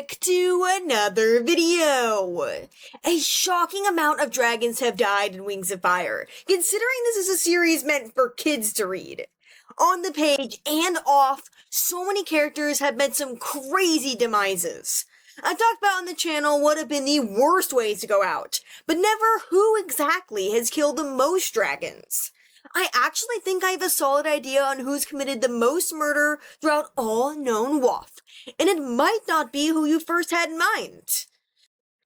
back to another video! A shocking amount of dragons have died in Wings of Fire, considering this is a series meant for kids to read. On the page and off, so many characters have met some crazy demises. I talked about on the channel what have been the worst ways to go out, but never who exactly has killed the most dragons. I actually think I have a solid idea on who's committed the most murder throughout all known WoF, and it might not be who you first had in mind.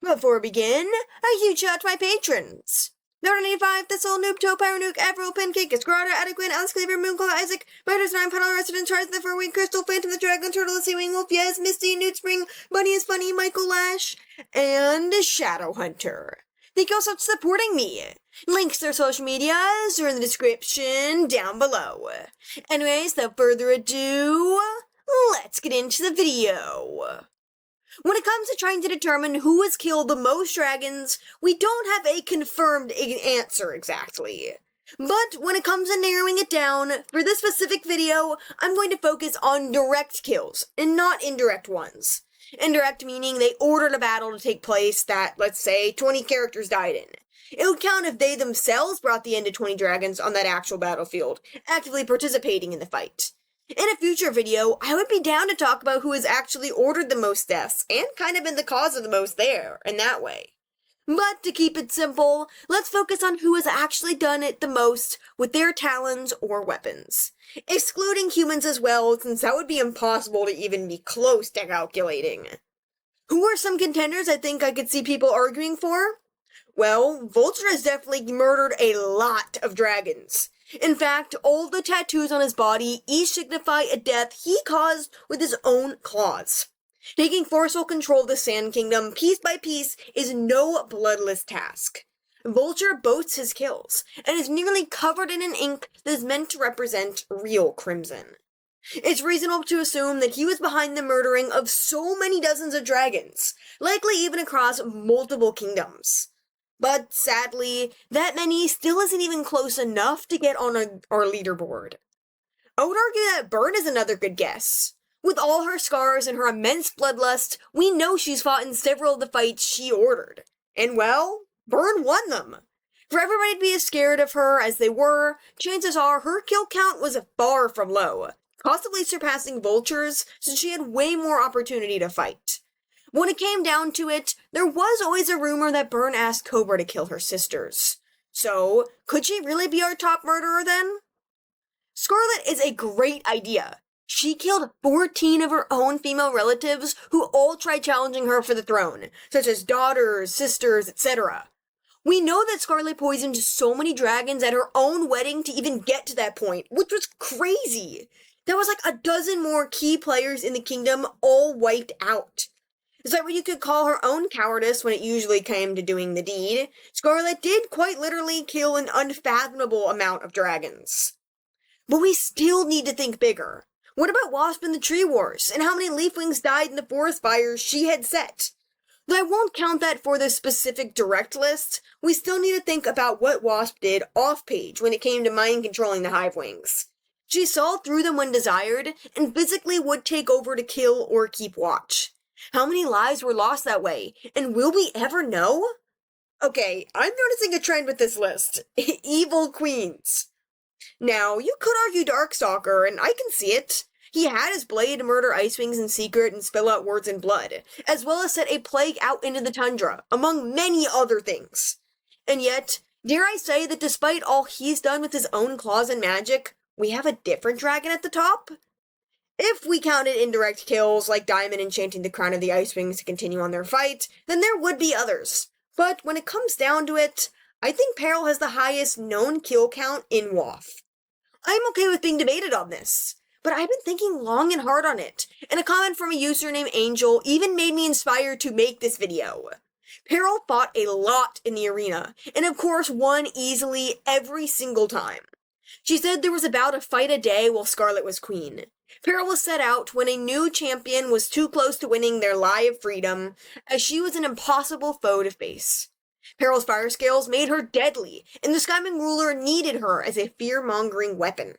Before we begin, a huge shout out to my patrons. Nerd85, Thistle, Noob, Toe, Pyronuke, Avril, Pancake, Escarada, Adequate, Alex Cleaver, Moonclaw, Isaac, Riders 9, Puddle, Resident, Charles, the Furwing, Crystal, Phantom, the Dragon, Turtle, the Seawing Wolf, Yes, Misty, Newt Spring, Bunny is Funny, Michael Lash, and Shadow Hunter. Thank you all so much for supporting me. Links to their social medias are in the description down below. Anyways, without further ado, let's get into the video. When it comes to trying to determine who has killed the most dragons, we don't have a confirmed answer exactly. But when it comes to narrowing it down, for this specific video, I'm going to focus on direct kills, and not indirect ones. Indirect meaning they ordered a battle to take place that, let's say, 20 characters died in. It would count if they themselves brought the end to 20 dragons on that actual battlefield, actively participating in the fight. In a future video, I would be down to talk about who has actually ordered the most deaths, and kind of been the cause of the most there, in that way. But to keep it simple, let's focus on who has actually done it the most with their talons or weapons. Excluding humans as well, since that would be impossible to even be close to calculating. Who are some contenders I think I could see people arguing for? Well, Vulture has definitely murdered a lot of dragons. In fact, all the tattoos on his body each signify a death he caused with his own claws. Taking forceful control of the Sand Kingdom piece by piece is no bloodless task. Vulture boasts his kills, and is nearly covered in an ink that is meant to represent real crimson. It's reasonable to assume that he was behind the murdering of so many dozens of dragons, likely even across multiple kingdoms. But sadly, that many still isn't even close enough to get on our leaderboard. I would argue that Burn is another good guess. With all her scars and her immense bloodlust, we know she's fought in several of the fights she ordered. And well, Burn won them. For everybody to be as scared of her as they were, chances are her kill count was far from low, possibly surpassing Vulture's since she had way more opportunity to fight. When it came down to it, there was always a rumor that Burn asked Cobra to kill her sisters. So, could she really be our top murderer then? Scarlet is a great idea. She killed 14 of her own female relatives who all tried challenging her for the throne, such as daughters, sisters, etc. We know that Scarlet poisoned so many dragons at her own wedding to even get to that point, which was crazy. That was like a dozen more key players in the kingdom all wiped out. Is that what you could call her own cowardice when it usually came to doing the deed? Scarlet did quite literally kill an unfathomable amount of dragons. But we still need to think bigger. What about Wasp in the Tree Wars, and how many Leafwings died in the forest fires she had set? Though I won't count that for the specific direct list, we still need to think about what Wasp did off-page when it came to mind-controlling the Hivewings. She saw through them when desired, and physically would take over to kill or keep watch. How many lives were lost that way, and will we ever know? Okay, I'm noticing a trend with this list. Evil queens. Now, you could argue Darkstalker, and I can see it. He had his blade to murder Icewings in secret and spill out words and blood, as well as set a plague out into the tundra, among many other things. And yet, dare I say that despite all he's done with his own claws and magic, we have a different dragon at the top? If we counted indirect kills, like Diamond enchanting the crown of the Icewings to continue on their fight, then there would be others. But when it comes down to it, I think Peril has the highest known kill count in WoF. I'm okay with being debated on this, but I've been thinking long and hard on it, and a comment from a user named Angel even made me inspired to make this video. Peril fought a lot in the arena, and of course won easily every single time. She said there was about a fight a day while Scarlet was queen. Peril was set out when a new champion was too close to winning their lie of freedom, as she was an impossible foe to face. Peril's fire scales made her deadly, and the Skymon ruler needed her as a fear-mongering weapon.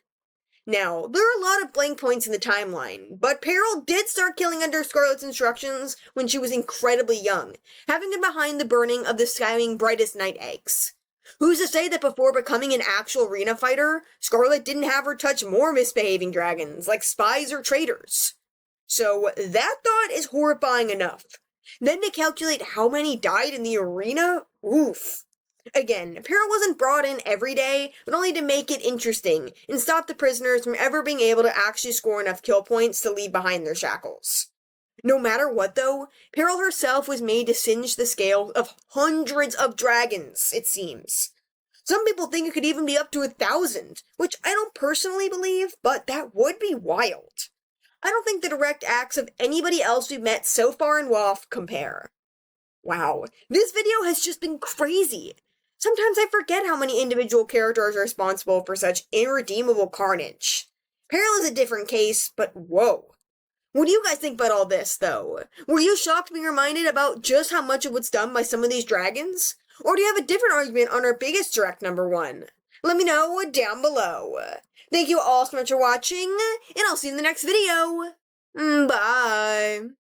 Now, there are a lot of blank points in the timeline, but Peril did start killing under Scarlet's instructions when she was incredibly young, having been behind the burning of the Skywing Brightest Night eggs. Who's to say that before becoming an actual arena fighter, Scarlet didn't have her touch more misbehaving dragons, like spies or traitors? So that thought is horrifying enough. Then to calculate how many died in the arena? Oof. Again, Peril wasn't brought in every day, but only to make it interesting and stop the prisoners from ever being able to actually score enough kill points to leave behind their shackles. No matter what though, Peril herself was made to singe the scale of hundreds of dragons, it seems. Some people think it could even be up to 1,000, which I don't personally believe, but that would be wild. I don't think the direct acts of anybody else we've met so far in WoF compare. Wow, this video has just been crazy. Sometimes I forget how many individual characters are responsible for such irredeemable carnage. Peril is a different case, but whoa. What do you guys think about all this, though? Were you shocked being reminded about just how much of what's done by some of these dragons? Or do you have a different argument on our biggest direct number one? Let me know down below. Thank you all so much for watching, and I'll see you in the next video. Bye.